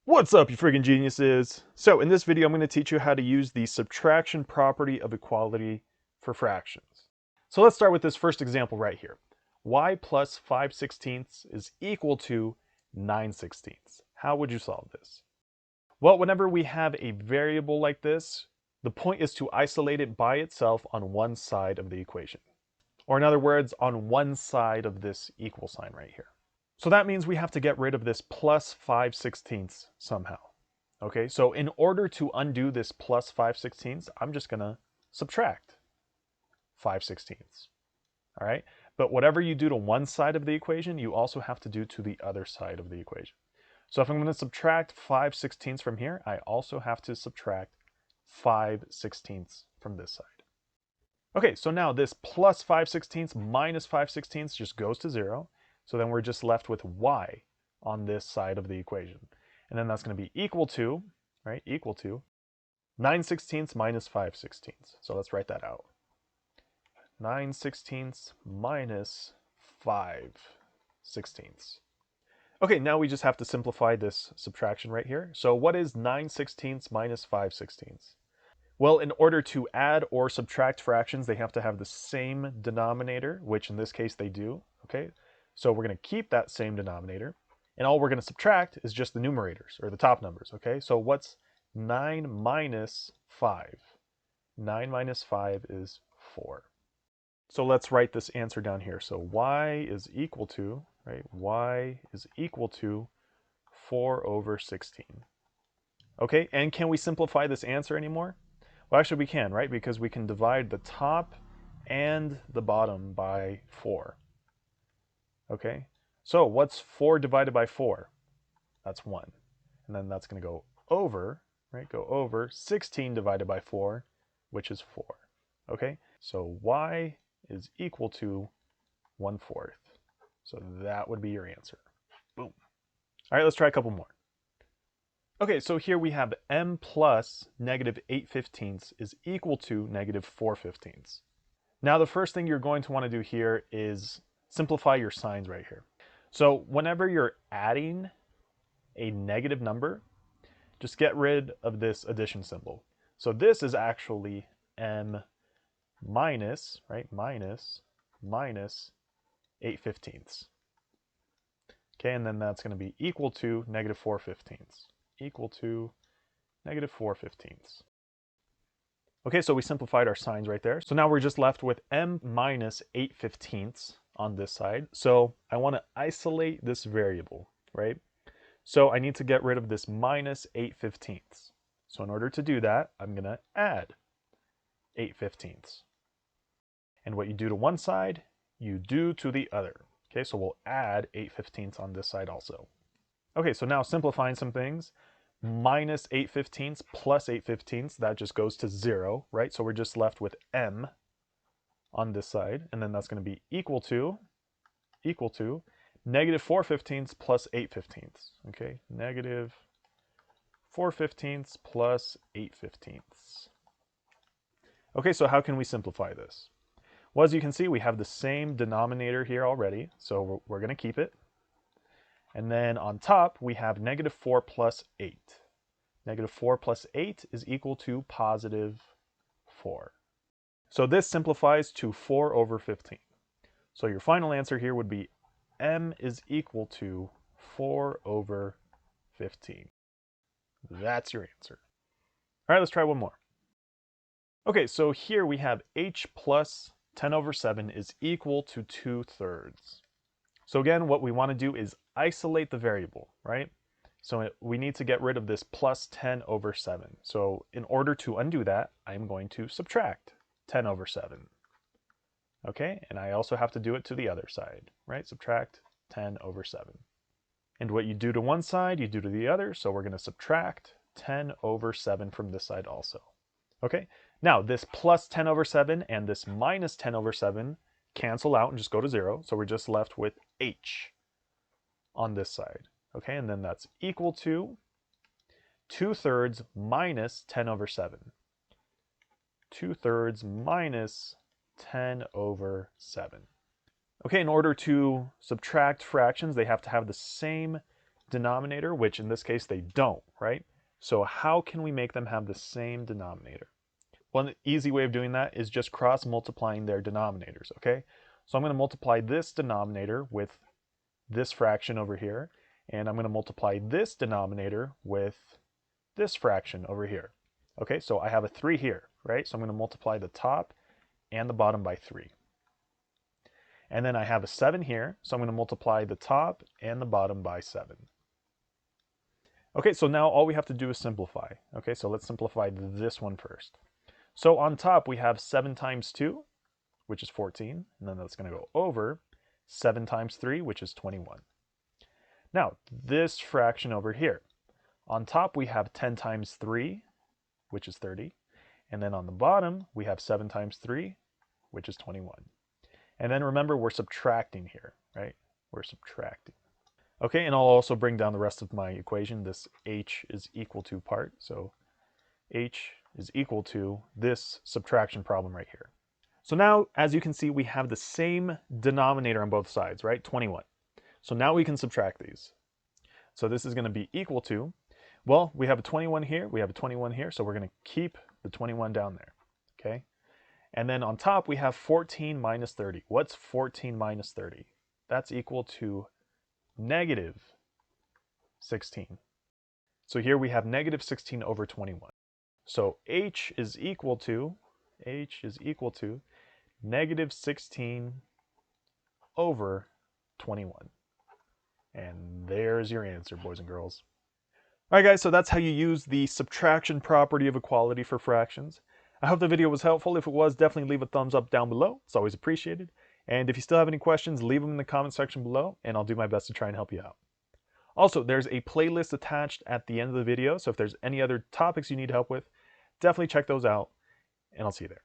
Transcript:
What's up, you friggin' geniuses? So in this video, I'm going to teach you how to use the subtraction property of equality for fractions. So let's start with this first example right here. Y plus 5/16 is equal to 9/16. How would you solve this? Well, whenever we have a variable like this, the point is to isolate it by itself on one side of the equation. Or in other words, on one side of this equal sign right here. So that means we have to get rid of this plus 5/16 somehow. Okay, so in order to undo this plus 5/16, I'm just gonna subtract 5/16. All right, but whatever you do to one side of the equation, you also have to do to the other side of the equation. So if I'm gonna subtract 5/16 from here, I also have to subtract 5/16 from this side. Okay, so now this plus 5/16 minus 5/16 just goes to 0. So then we're just left with y on this side of the equation. And then that's going to be equal to, right, equal to 9/16 minus 5/16. So let's write that out. 9/16 minus 5/16. Okay, now we just have to simplify this subtraction right here. So what is 9/16 minus 5/16? Well, in order to add or subtract fractions, they have to have the same denominator, which in this case they do, okay? So we're going to keep that same denominator, and all we're going to subtract is just the numerators, or the top numbers, okay? So what's 9 minus 5? 9 minus 5 is 4. So let's write this answer down here. So y is equal to, right, y is equal to 4/16. Okay, and can we simplify this answer anymore? Well, actually we can, right? Because we can divide the top and the bottom by 4. Okay, so what's 4 divided by 4? That's 1. And then that's going to go over, right? Go over 16 divided by 4, which is 4. Okay, so y is equal to 1/4. So that would be your answer. Boom. All right, let's try a couple more. Okay, so here we have m plus negative 8/15 is equal to negative 4/15. Now the first thing you're going to want to do here is simplify your signs right here. So whenever you're adding a negative number, just get rid of this addition symbol. So this is actually m minus, right, minus 8/15. Okay, and then that's going to be equal to negative 4/15. Equal to negative 4/15. Okay, so we simplified our signs right there. So now we're just left with m minus 8/15 on this side. So I want to isolate this variable, right? So I need to get rid of this minus 8/15. So in order to do that, I'm going to add 8/15. And what you do to one side, you do to the other. Okay, so we'll add 8/15 on this side also. Okay, so now simplifying some things, minus 8/15 plus 8/15, that just goes to 0, right? So we're just left with m on this side, and then that's going to be equal to negative 4/15 plus 8/15. Okay, negative 4/15 plus 8/15. Okay, so how can we simplify this? Well, as you can see, we have the same denominator here already, so we're going to keep it. And then on top, we have negative 4 plus 8. Negative 4 plus 8 is equal to positive 4. So this simplifies to 4/15. So your final answer here would be m is equal to 4/15. That's your answer. All right, let's try one more. Okay, so here we have h plus 10/7 is equal to 2/3. So again, what we want to do is isolate the variable, right? So we need to get rid of this plus 10/7. So in order to undo that, I'm going to subtract 10/7. Okay, and I also have to do it to the other side, right? Subtract 10/7. And what you do to one side, you do to the other. So we're going to subtract 10/7 from this side also. Okay, now this plus 10/7 and this minus 10/7 cancel out and just go to 0. So we're just left with h on this side. Okay, and then that's equal to 2/3 minus 10/7. 2/3 minus 10/7. Okay, in order to subtract fractions, they have to have the same denominator, which in this case they don't, right? So how can we make them have the same denominator? One easy way of doing that is just cross multiplying their denominators, okay? So I'm going to multiply this denominator with this fraction over here, and I'm going to multiply this denominator with this fraction over here. Okay, so I have a 3 here, right? So I'm going to multiply the top and the bottom by 3. And then I have a 7 here, so I'm going to multiply the top and the bottom by 7. Okay, so now all we have to do is simplify. Okay, so let's simplify this one first. So on top we have 7 times 2, which is 14, and then that's going to go over 7 times 3, which is 21. Now, this fraction over here. On top we have 10 times 3, which is 30, and then on the bottom we have 7 times 3, which is 21. And then remember, we're subtracting here, right? We're subtracting. Okay, and I'll also bring down the rest of my equation, this h is equal to part. So h is equal to this subtraction problem right here. So now, as you can see, we have the same denominator on both sides, right? 21. So now we can subtract these. So this is going to be equal to, well, we have a 21 here, we have a 21 here, so we're going to keep the 21 down there, okay? And then on top, we have 14 minus 30. What's 14 minus 30? That's equal to negative 16. So here we have negative 16 over 21. So h is equal to negative 16 over 21. And there's your answer, boys and girls. All right, guys, so that's how you use the subtraction property of equality for fractions. I hope the video was helpful. If it was, definitely leave a thumbs up down below. It's always appreciated. And if you still have any questions, leave them in the comment section below, and I'll do my best to try and help you out. Also, there's a playlist attached at the end of the video, so if there's any other topics you need help with, definitely check those out, and I'll see you there.